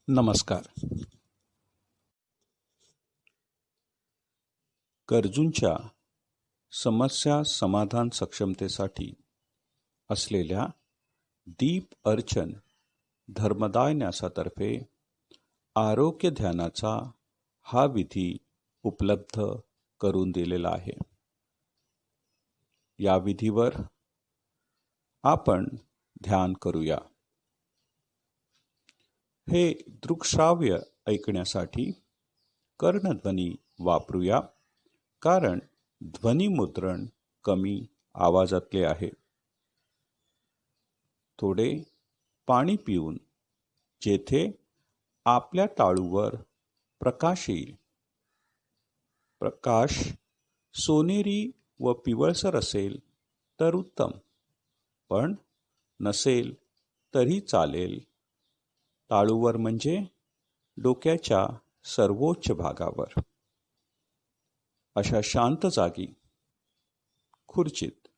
नमस्कार. गरजूंच्या समस्या समाधान सक्षमतेसाठी असलेल्या दीप अर्चन धर्मदाय न्यासातर्फे आरोग्य ध्यानाचा हा विधी उपलब्ध करून दिलेला आहे. या विधीवर आपण ध्यान करूया. हे दृक्श्राव्य ऐकण्यासाठी कर्णध्वनी वापरूया, कारण ध्वनिमुद्रण कमी आवाजातले आहे. थोडे पाणी पिऊन जेथे आपल्या टाळूवर प्रकाश येईल, प्रकाश सोनेरी व पिवळसर असेल तर उत्तम, पण नसेल तरी चालेल. टाळूवर म्हणजे डोक्याच्या सर्वोच्च भागावर, अशा शांत जागी खुर्चीत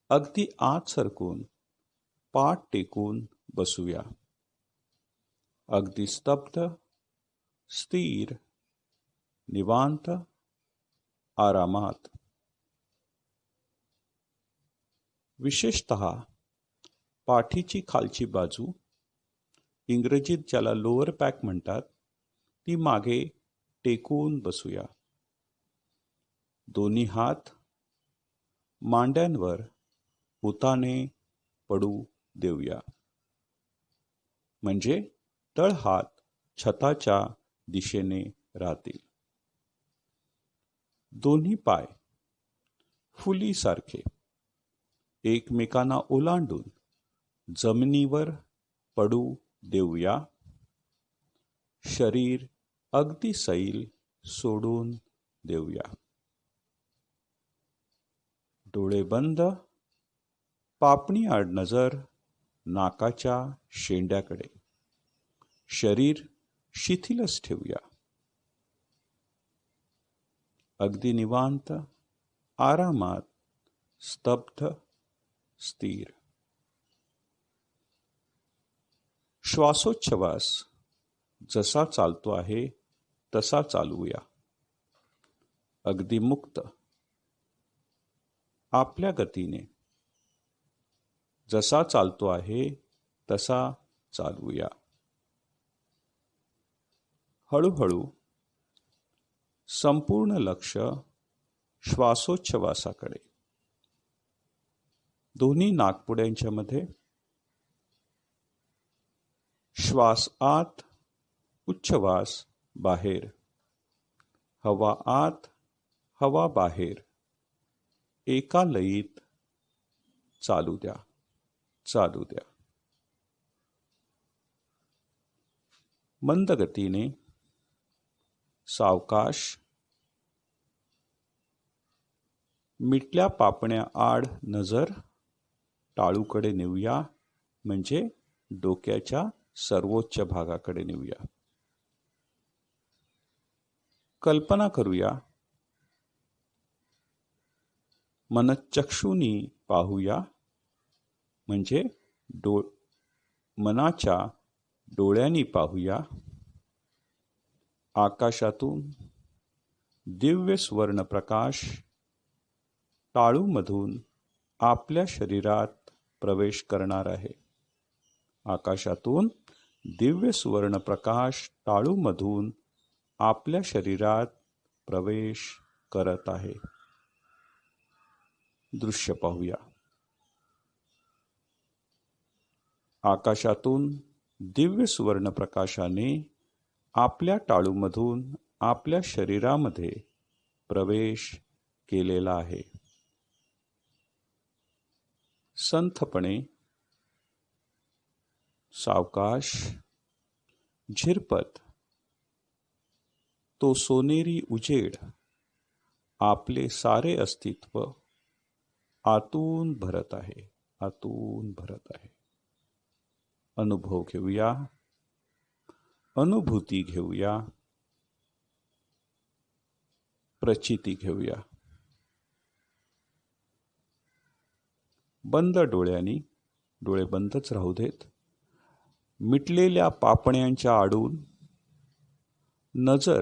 अगदी आत सरकून पाठ टेकून बसूया. अगदी स्तब्ध, स्थिर, निवांत, आरामात. विशेषतः पाठीची खालची बाजू, इंग्रजीत ज्याला लोअर बॅक म्हणतात, ती मागे टेकून बसूया. दोन्ही हात मांड्यांवर उताने पडू देऊया, म्हणजे तळहात छताच्या दिशेने राहतील. दोन्ही पाय फुलीसारखे एकमेकांना ओलांडून जमिनीवर पडू देऊया. शरीर अगदी सैल सोडून देऊया. डोळे बंद, पापणी आड नजर नाकाच्या शेंड्याकडे. शरीर शिथिलच ठेवूया. अगदी निवांत, आरामात, स्तब्ध, स्थिर. श्वासोच्छवास जसा चालतो आहे तसा चालवूया. अगदी मुक्त, आपल्या गतीने. जसा चालतो आहे तसा चालवूया. हळूहळू संपूर्ण लक्ष श्वासोच्छवासाकडे. दोन्ही नाकपुड्यांच्या मध्ये श्वास आत, उच्छ्वास बाहेर. हवा आत, हवा बाहेर. एका लयीत चालू द्या, चालू द्या. मंद गतीने, सावकाश. मिटल्या पापण्या आड नजर टाळूकडे नेऊया, म्हणजे डोक्याच्या सर्वोच्च भागाकडे नेऊया. कल्पना करूया, मनचक्षुनी पाहूया, म्हणजे मनाच्या डोळ्यांनी पाहूया. आकाशातून दिव्य स्वर्ण प्रकाश टाळूमधून आपल्या शरीरात प्रवेश करणार आहे. आकाशातून दिव्य सुवर्ण प्रकाश टाळूमधून आपल्या शरीरात प्रवेश करत आहे. दृश्य पाहूया. आकाशातून दिव्य सुवर्ण प्रकाशाने आपल्या टाळूमधून आपल्या शरीरामध्ये प्रवेश केलेला आहे. संथपणे, सावकाश, झिरपत तो सोनेरी उजेड आपले सारे अस्तित्व आतून भरत आहे, आतून भरत आहे. अनुभव घेऊया, अनुभूती घेऊया, प्रचिती घेऊया. बंद डोळ्यांनी, डोळे बंदच राहू देत, मिटलेल्या पापण्यांच्या आडून नजर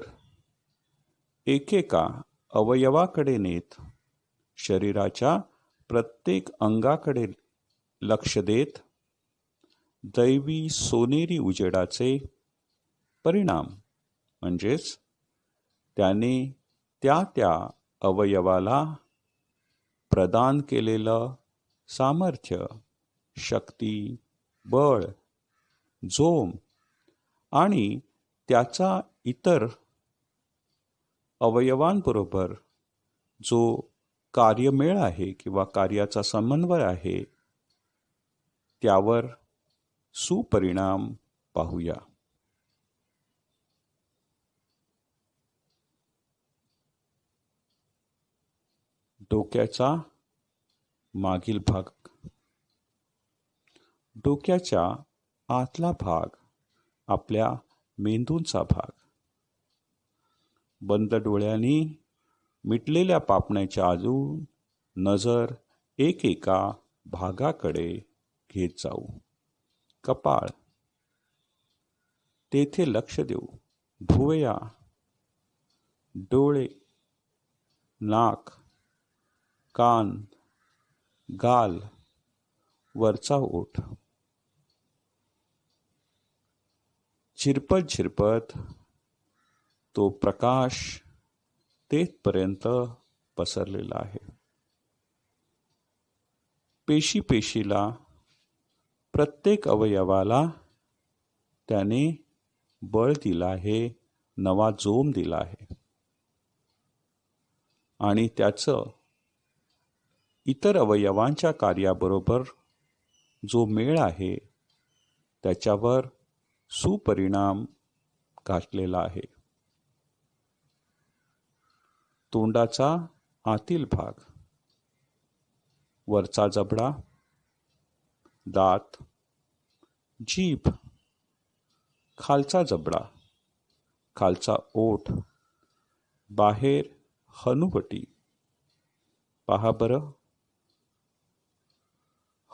एकेका अवयवाकडे नेत शरीराच्या प्रत्येक अंगाकडे लक्ष देत दैवी सोनेरी उजेडाचे परिणाम म्हणजेच त्याने त्या त्या अवयवाला प्रदान केलेलं सामर्थ्य, शक्ती, बळ, जोम आणि त्याचा इतर अवयवांबरोबर जो कार्यमेळ आहे किंवा कार्याचा समन्वय आहे त्यावर सुपरिणाम पाहूया. डोक्याचा मागील भाग. डोक्याच्या आतला भाग आपल्या मेंदूंचा भाग. बंद डोळ्यांनी मिटलेल्या पापण्याच्या आजून नजर एकेका भागाकडे घेत जाऊ. कपाळ, तेथे लक्ष देऊ. भुवया, डोळे, नाक, कान, गाल, वरचा ओठ. झिरपत झिरपत तो प्रकाश तेथपर्यंत पसरलेला आहे. पेशी पेशीला, प्रत्येक अवयवाला त्याने बळ दिलं आहे, नवा जोम दिला आहे आणि त्याचं इतर अवयवांच्या कार्याबरोबर जो मेळ आहे त्याच्यावर सुपरिणाम गाठलेला आहे. तोंडाचा आतील भाग, वरचा जबडा, दात, जीभ, खालचा जबडा, खालचा ओठ, बाहेर हनुवटी. पहा बरं,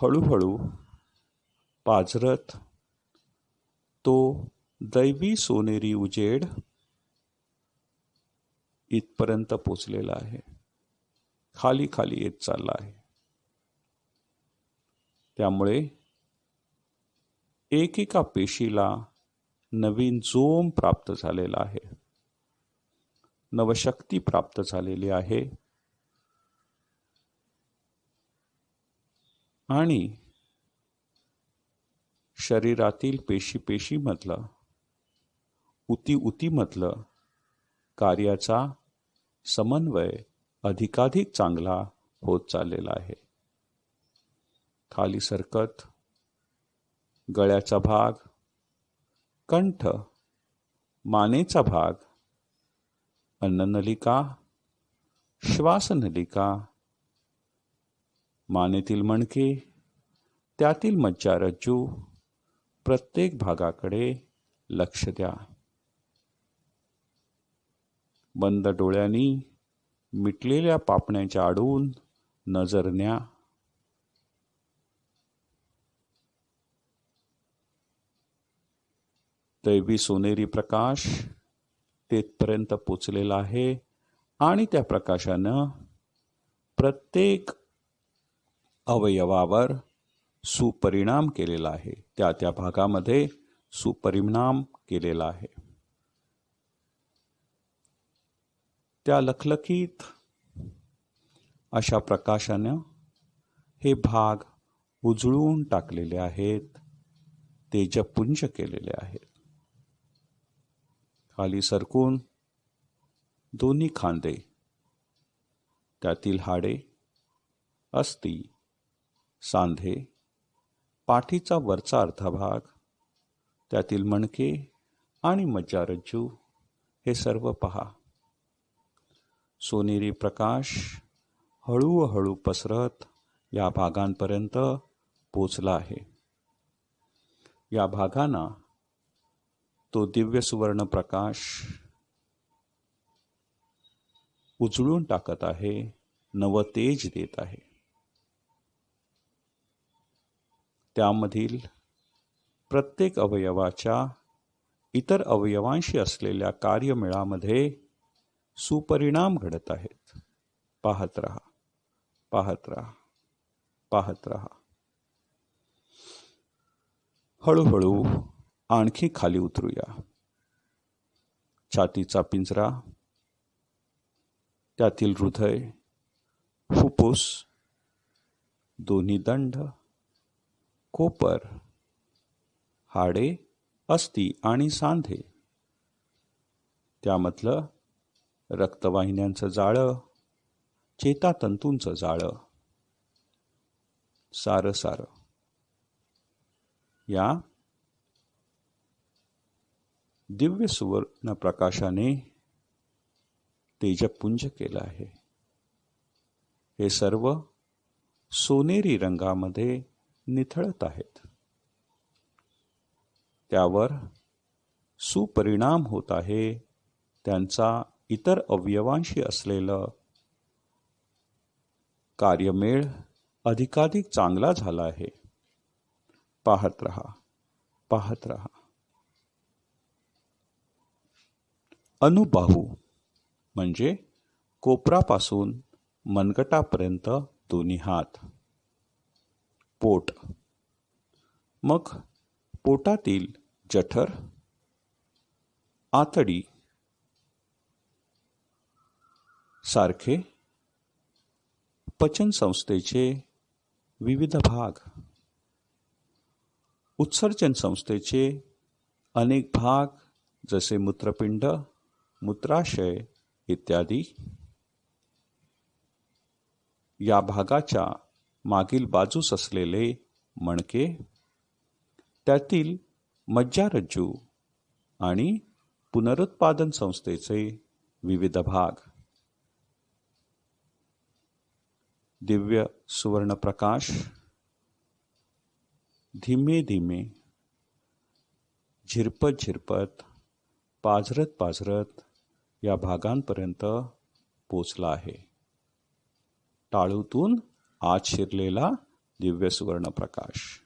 हळूहळू पाझरत तो दैवी सोनेरी उजेड इथपर्यंत पोचलेला आहे. खाली खाली येत चालला आहे. त्यामुळे एकेका पेशीला नवीन जोम प्राप्त झालेला आहे, नवशक्ती प्राप्त झालेली आहे आणि शरीरातील पेशीमधलं, उतीमधलं कार्याचा समन्वय अधिकाधिक चांगला होत चाललेला आहे. खाली सरकत गळ्याचा भाग, कंठ, मानेचा भाग, अन्ननलिका, श्वासनलिका, मानेतील मणके, त्यातील मज्जारज्जू, प्रत्येक भागाकडे लक्ष द्या. बंद डोळ्यांनी मिटलेल्या पापण्याच्या आडून नजर न्या. दैवी सोनेरी प्रकाश तेथपर्यंत पोचलेला आहे आणि त्या प्रकाशानं प्रत्येक अवयवावर सुपरिणाम केलेला आहे, त्या त्या भागामध्ये सुपरिणाम केलेला आहे. त्या लखलखीत अशा प्रकाशानं हे भाग उजळून टाकलेले आहेत, तेजपुंज केलेले आहेत. खाली सरकून दोन्ही खांदे, त्यातील हाडे, अस्ती, सांधे, पाठीचा वरचा अर्धा भाग, त्यातील मणके आणि मज्जारज्जू हे सर्व पहा. सोनेरी प्रकाश हळूहळू पसरत या भागांपर्यंत पोचला आहे. या भागांना तो दिव्य सुवर्ण प्रकाश उजळून टाकत आहे, नवतेज देत आहे. त्यामधील प्रत्येक अवयवाच्या इतर अवयवांशी असलेल्या कार्यमेळामध्ये सुपरिणाम घडत आहेत. पाहत राहा, पाहत राहा, पाहत राहा. हळूहळू आणखी खाली उतरूया. छातीचा पिंजरा, त्यातील हृदय, फुफ्फुस, दोन्ही दंड, कोपर, हाडे, अस्थी आणि सांधे, त्यामधलं रक्तवाहिन्यांचं जाळं, चेतातंतूंचं जाळं, सारं सारं या दिव्य सुवर्ण प्रकाशाने तेजपुंज केलं आहे. हे सर्व सोनेरी रंगामध्ये निथळत आहेत. त्यावर सुपरिणाम होत आहे त्यांचा इतर अवयवांशी असलेलं कार्यमेळ अधिकाधिक चांगला झाला आहे. पाहत रहा, पाहत रहा. अनुबाहू म्हणजे कोपरापासून मनगटापर्यंत दोन्ही हात. पोट, मग पोटातील जठर, आतडी सारखे पचन संस्थेचे विविध भाग, उत्सर्जन संस्थेचे अनेक भाग जसे मूत्रपिंड, मूत्राशय इत्यादी. या भागाच्या मागील बाजूस असलेले मणके, त्यातील मज्जारज्जू आणि पुनरुत्पादन संस्थेचे विविध भाग. दिव्य सुवर्ण प्रकाश धीमे धीमे झिरपत झिरपत पाझरत पाझरत या भागांपर्यंत पोचला आहे. टाळूतून आत शिरलेला दिव्य सुवर्ण प्रकाश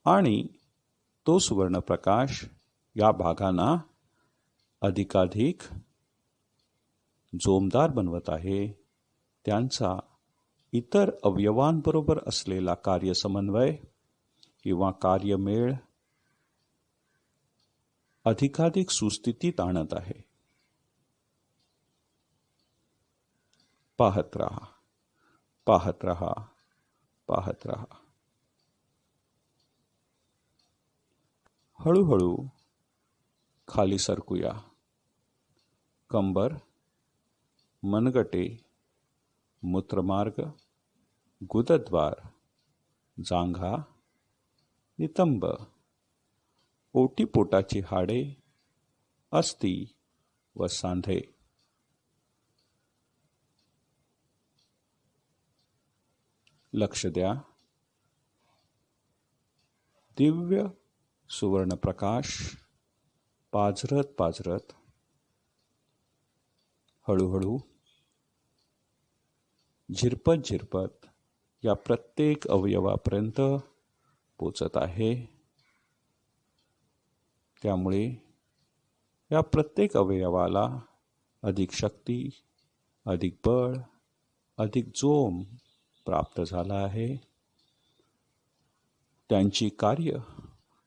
आणि तो सुवर्ण प्रकाश या भागांना अधिकाधिक जोमदार बनवत आहे. त्यांचा इतर अवयवांबरोबर असलेला कार्यसमन्वय किंवा कार्यमेळ अधिकाधिक सुस्थितीत आणत आहे. पाहत रहा, पाहत रहा, पाहत रहा. हळूहळू खाली सरकूया. कंबर, मनगटे, मूत्रमार्ग, गुदद्वार, जांघा, नितंब, ओटीपोटाची हाडे, अस्थी व सांधे. लक्ष द्या. दिव्य सुवर्ण प्रकाश पाझरत पाझरत हळूहळू झिरपत झिरपत या प्रत्येक अवयवापर्यंत पोचत आहे. त्यामुळे या प्रत्येक अवयवाला अधिक शक्ती, अधिक बळ, अधिक जोम प्राप्त झाला आहे. त्यांची कार्य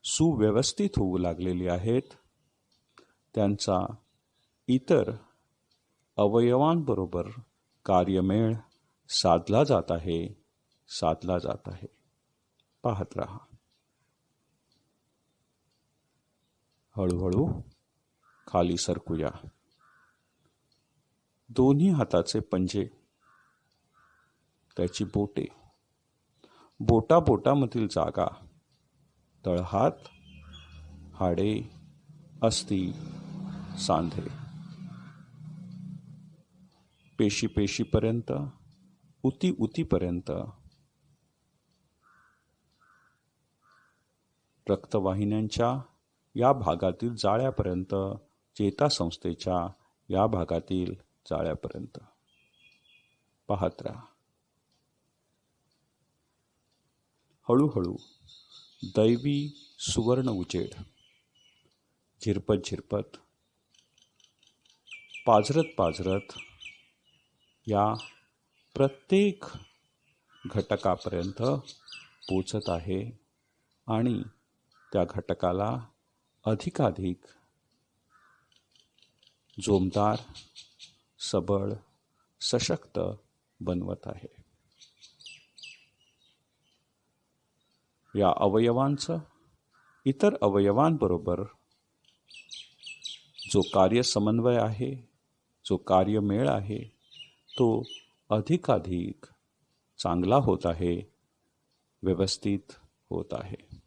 सुव्यवस्थित होऊ लागलेली आहेत. त्यांचा इतर अवयवांबरोबर कार्यमेळ साधला जात आहे, साधला जात आहे. पाहत रहा. हळूहळू खाली सरकूया. दोन्ही हाताचे पंजे, त्याची बोटे, बोटामधील जागा, तळहात, हाडे, अस्थी, सांधे, पेशीपर्यंत, उतीपर्यंत, रक्तवाहिन्यांच्या या भागातील जाळ्यापर्यंत, चेतासंस्थेच्या या भागातील जाळ्यापर्यंत. पाहत राहा. हळूहळू दैवी सुवर्ण उजेड झिरपत झिरपत पाझरत पाझरत या प्रत्येक घटकापर्यंत पोचत आहे आणि त्या घटकाला अधिकाधिक जोमदार, सबळ, सशक्त बनवत आहे. या अवयवांचं इतर अवयवांबरोबर जो कार्यसमन्वय आहे, जो कार्यमेळ आहे, तो अधिकाधिक चांगला होत आहे, व्यवस्थित होत आहे.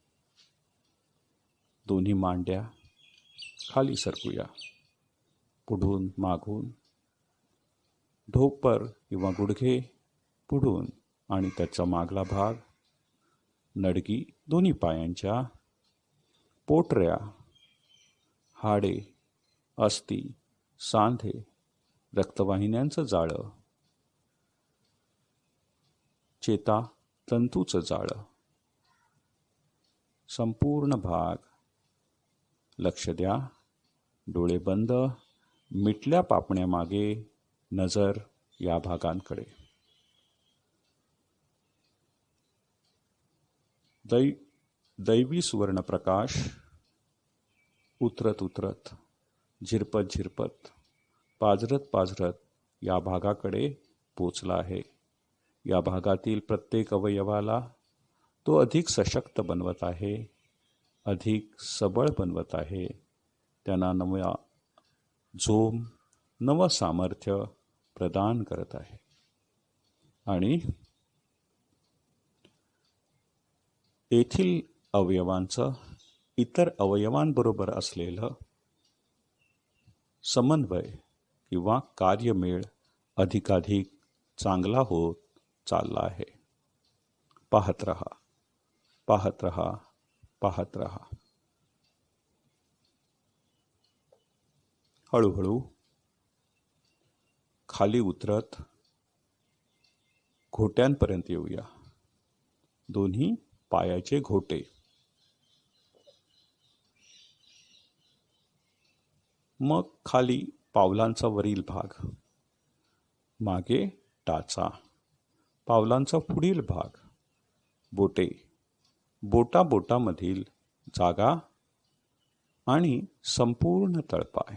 दोन्ही मांड्या खाली सरकूया, पुढून मागून, ढोपर किंवा गुडघे पुढून आणि त्याचा मागला भाग, नडगी दोन्ही पायांच्या, पोटऱ्या, हाडे, अस्थी, सांधे, रक्तवाहिन्यांचं जाळं, चेता तंतूचं जाळं, संपूर्ण भाग. लक्ष द्या, डोळे बंद, मिटल्या पापण्यामागे नजर या भागांकडे. दैवी सुवर्णप्रकाश उतरत उतरत, झिरपत झिरपत, पाझरत पाझरत या भागाकडे पोचला आहे. या भागातील प्रत्येक अवयवाला तो अधिक सशक्त बनवत आहे, अधिक सबळ बनवत आहे. त्यांना नवा जोम, नवं सामर्थ्य प्रदान करत आहे. आणि येथील अवयवांचं इतर अवयवांबरोबर असलेलं समन्वय किंवा कार्यमेळ अधिकाधिक चांगला होत चालला आहे. पाहत रहा, पाहत रहा, पाहत रहा. हळूहळू खाली उतरत घोट्यांपर्यंत येऊया. दोन्ही पायाचे घोटे. मग खाली पावलांचा वरील भाग, मागे टाचा, पावलांचा पुढील भाग, बोटे, बोटामधील जागा आणि संपूर्ण तळपाय.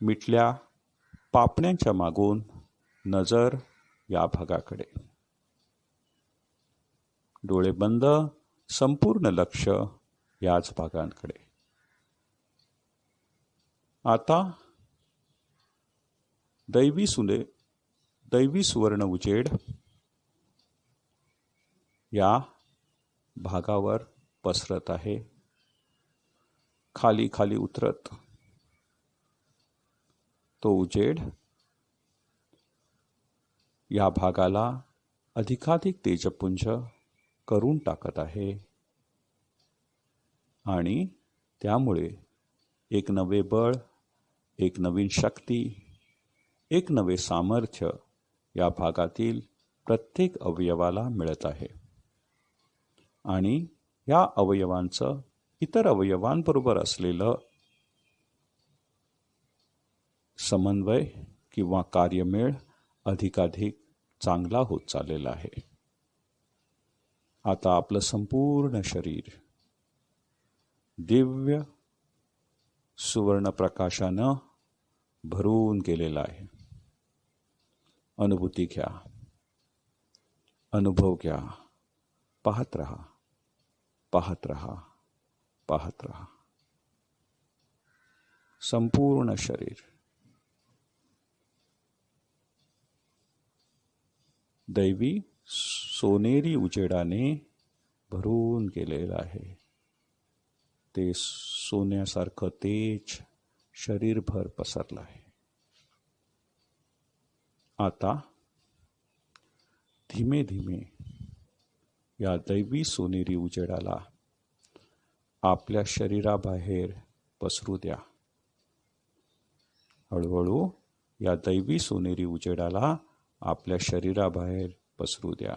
मिटल्या पापण्यांच्या मागून नजर या भागाकडे. डोळे बंद, संपूर्ण लक्ष याच भागांकडे. आता दैवी सुवर्ण उजेड या भागावर पसरत आहे. खाली खाली उतरत तो उजेड या भागाला अधिकाधिक तेजपुंज करून टाकत आहे आणि त्यामुळे एक नवे बळ, एक नवीन शक्ती, एक नवे सामर्थ्य या भागातील प्रत्येक अवयवाला मिळत आहे. आणि या अवयवांचं इतर अवयवांबरोबर असलेलं समन्वय किंवा कार्यमेळ अधिकाधिक चांगला होत चाललेला आहे. आता आपलं संपूर्ण शरीर दिव्य सुवर्ण प्रकाशानं भरून गेलेलं आहे. अनुभूती घ्या, अनुभव घ्या. पाहत रहा, पाहत रहा, पाहत रहा. संपूर्ण शरीर दैवी सोनेरी उजेडाने भरून गेलेलं आहे. ते सोन्यासारखं तेज शरीरभर पसरलं आहे. आता धीमे धीमे या दैवी सोनेरी उजेडाला आपल्या शरीराबाहेर पसरू द्या. हळूहळू या दैवी सोनेरी उजेडाला आपल्या शरीराबाहेर पसरू द्या.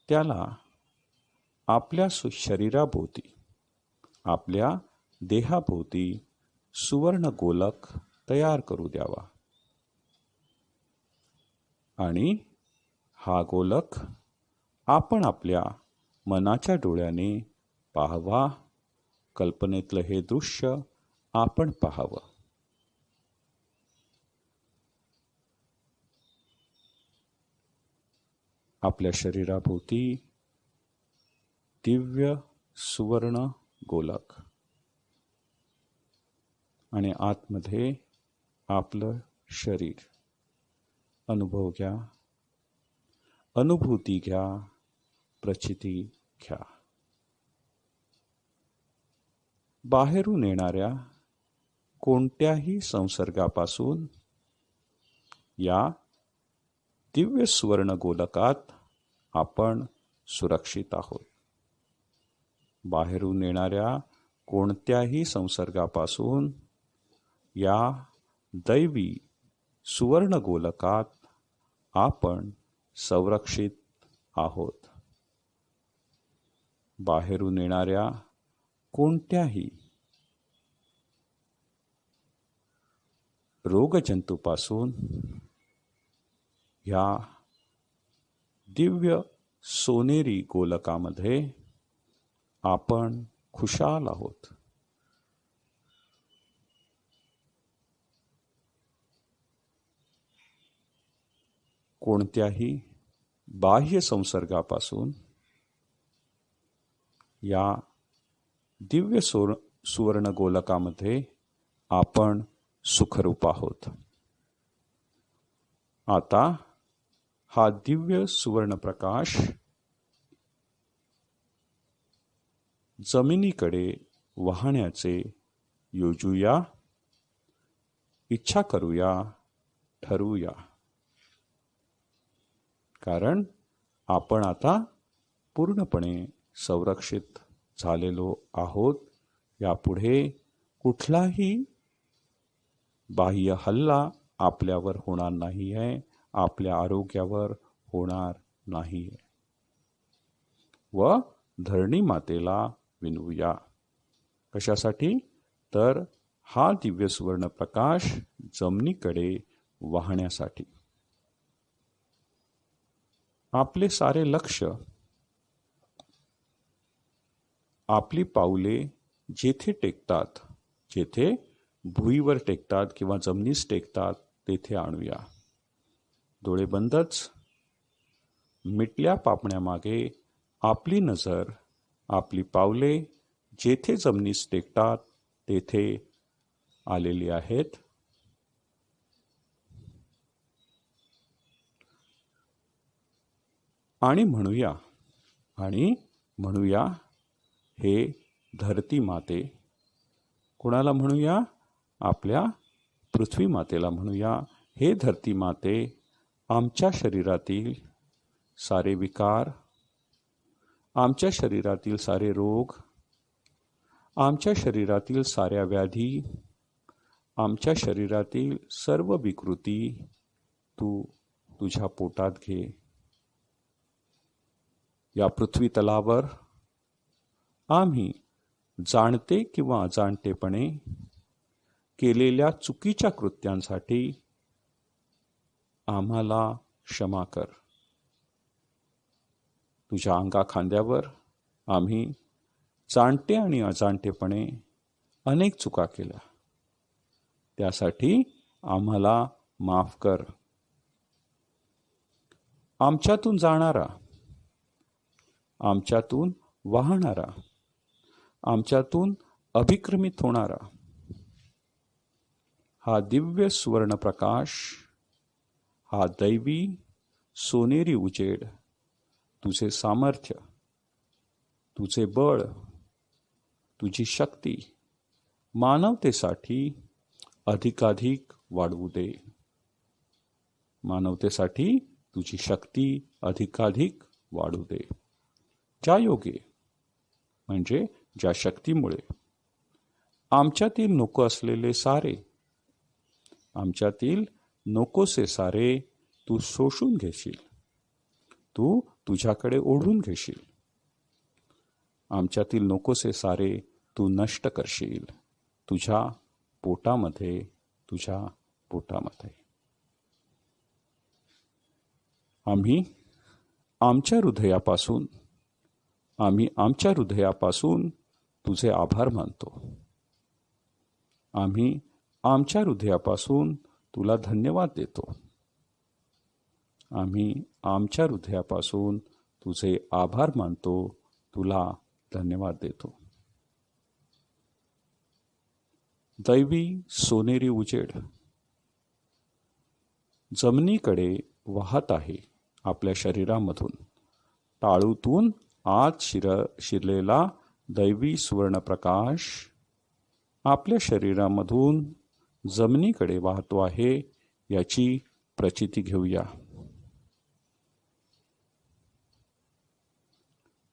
त्याला आपल्या शरीराभोवती, आपल्या देहाभोवती सुवर्ण गोलक तयार करू द्यावा. आणि हा गोलक आपण आपल्या मनाच्या डोळ्याने पाहावा. कल्पनेतलं हे दृश्य आपण पाहावं. आपल्या शरीराभोवती दिव्य सुवर्ण गोलक आणि आतमध्ये आपलं शरीर. अनुभव घ्या, अनुभूती घ्या, प्रचिती घ्या. बाहेरून येणाऱ्या कोणत्याही संसर्गापासून या दिव्य सुवर्ण गोलकात आपण सुरक्षित आहोत. बाहेरून येणाऱ्या कोणत्याही संसर्गापासून या दैवी सुवर्ण गोलकात आपण संरक्षित आहोत. बाहेरून येणाऱ्या कोणत्याही रोगजंतूपासून या दिव्य सोनेरी गोलकामध्ये आपण खुशाल आहोत. कोणत्याही बाह्य संसर्गापासून या दिव्य सुवर्ण गोलकामध्ये आपण सुखरूप आहोत. आता हा दिव्य सुवर्ण प्रकाश जमिनीकडे वाहण्याचे योजूया, इच्छा करूया, ठरवूया. कारण आपण आता पूर्णपणे संरक्षित झालेलो आहोत. यापुढे कुठलाही बाह्य हल्ला आपल्यावर होणार नाही आहे, आपल्या आरोग्यावर होणार नाही आहे. व धरणी मातेला विनवूया. कशासाठी? तर हा दिव्य सुवर्ण प्रकाश जमिनीकडे वाहण्यासाठी. आपले सारे लक्ष, आपली पावले जेथे टेकतात, जेथे भुईवर टेकतात किंवा जमिनीस टेकतात तेथे आणूया. डोळे बंदच, मिटल्या पापण्यामागे आपली नजर, आपली पावले जेथे जमिनीस टेकतात तेथे आलेली आहेत. आणि म्हणूया हे धरती माते. कोणाला म्हणूया? आपल्या पृथ्वी मातेला म्हणूया. हे धरती माते, आमच्या शरीरातील सारे विकार, आमच्या शरीरातील सारे रोग, आमच्या शरीरातील साऱ्या व्याधी, आमच्या शरीरातील सर्व विकृती तू तुझ्या पोटात घे. या पृथ्वी तलावर आम्ही जाणते किंवा अजाणतेपणे केलेल्या चुकीच्या कृत्यांसाठी आम्हाला क्षमा कर. तुझ्या अंगा खांद्यावर आम्ही जाणते आणि अजाणतेपणे अनेक चुका केल्या, त्यासाठी आम्हाला माफ कर. आमच्यातून जाणारा, आमच्यातून वाहणारा, आमच्यातून अभिक्रमित होणारा हा दिव्य सुवर्ण प्रकाश, हा दैवी सोनेरी उजेड, तुझे सामर्थ्य, तुझे बळ, तुझी शक्ती मानवतेसाठी अधिकाधिक वाढवू दे. मानवतेसाठी तुझी शक्ती अधिकाधिक वाढू दे. ज्या योगे, म्हणजे ज्या शक्तीमुळे आमच्यातील नको असलेले सारे, आमच्यातील नकोसे सारे तू शोषून घेशील, तू तुझ्याकडे ओढून घेशील. आमच्यातील नकोसे सारे तू नष्ट करशील तुझ्या पोटामध्ये, तुझ्या पोटामध्ये. आम्ही आमच्या हृदयापासून तुझे आभार मानतो. आम्ही आमच्या हृदयापासून तुला धन्यवाद देतो. आम्ही आमच्या हृदयापासून तुझे आभार मानतो, तुला धन्यवाद देतो. दैवी सोनेरी उजेड जमिनीकडे वाहत आहे आपल्या शरीरामधून. टाळूतून आत शिरलेला दैवी सुवर्णप्रकाश आपल्या शरीरामधून जमिनीकडे वाहतो आहे याची प्रचिती घेऊया.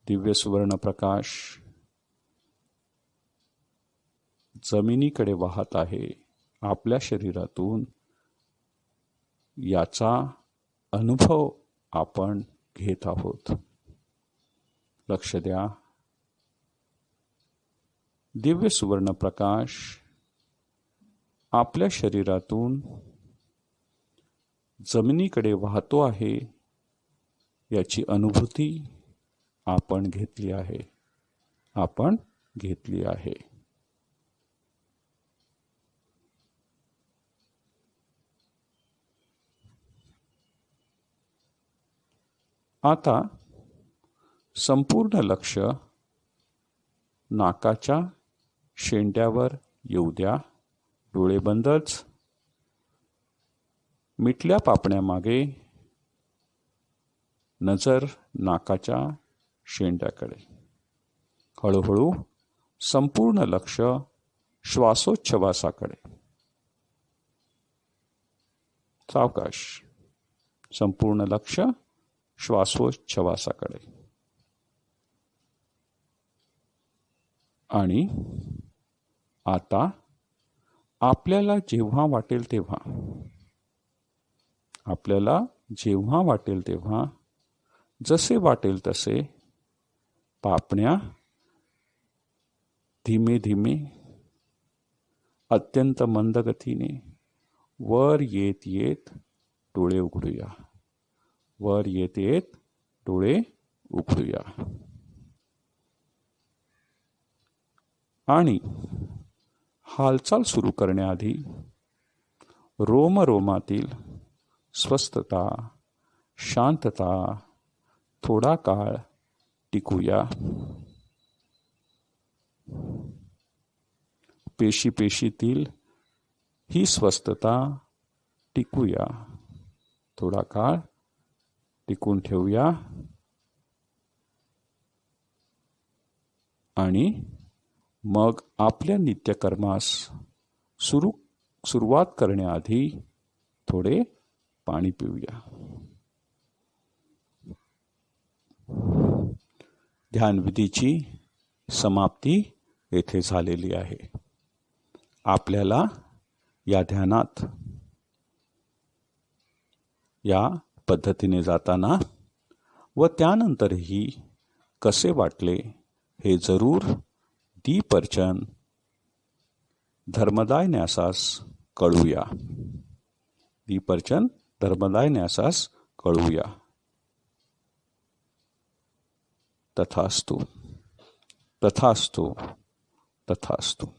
दिव्य सुवर्णप्रकाश जमिनीकडे वाहत आहे आपल्या शरीरातून याचा अनुभव आपण घेत आहोत. लक्ष द्या. दिव्य सुवर्णप्रकाश आपल्या शरीरातून जमिनीकडे वाहतो आहे याची अनुभूती आपण घेतली आहे. आपण घेतली आहे. आता संपूर्ण लक्ष नाकाच्या शेंड्यावर येऊ द्या. डोळे बंदच. मिटल्या पापण्यामागे नजर नाकाच्या शेंड्याकडे. हळूहळू संपूर्ण लक्ष श्वासोच्छवासाकडे. सावकाश. संपूर्ण लक्ष श्वासोच्छवासाकडे. आणि आता आपल्याला जेव्हा वाटेल तेव्हा जसे वाटेल तसे पापण्या धीमे धीमे अत्यंत मंद गतीने वर येत येत डोळे उघडूया. वर येत येत डोळे उघडूया. आणि हालचाल सुरू करण्याआधी रोमरोमातील स्वस्थता, शांतता थोडा काळ टिकूया. पेशीतील ही स्वस्थता टिकूया. थोडा काळ टिकून ठेवूया. आणि मग आपल्या नित्यकर्मास सुरुवात करण्याआधी थोडे पाणी पिऊया. ध्यानविधीची समाप्ती येथे झालेली आहे. आपल्याला या ध्यानात या पद्धतीने जाताना व त्यानंतरही कसे वाटले हे जरूर दीपर्चन धर्मदाय न्यासास कळवूया. दीपर्चन धर्मदाय न्यासास कळवूया. तथास्तु. तथास्तु. तथास्तु.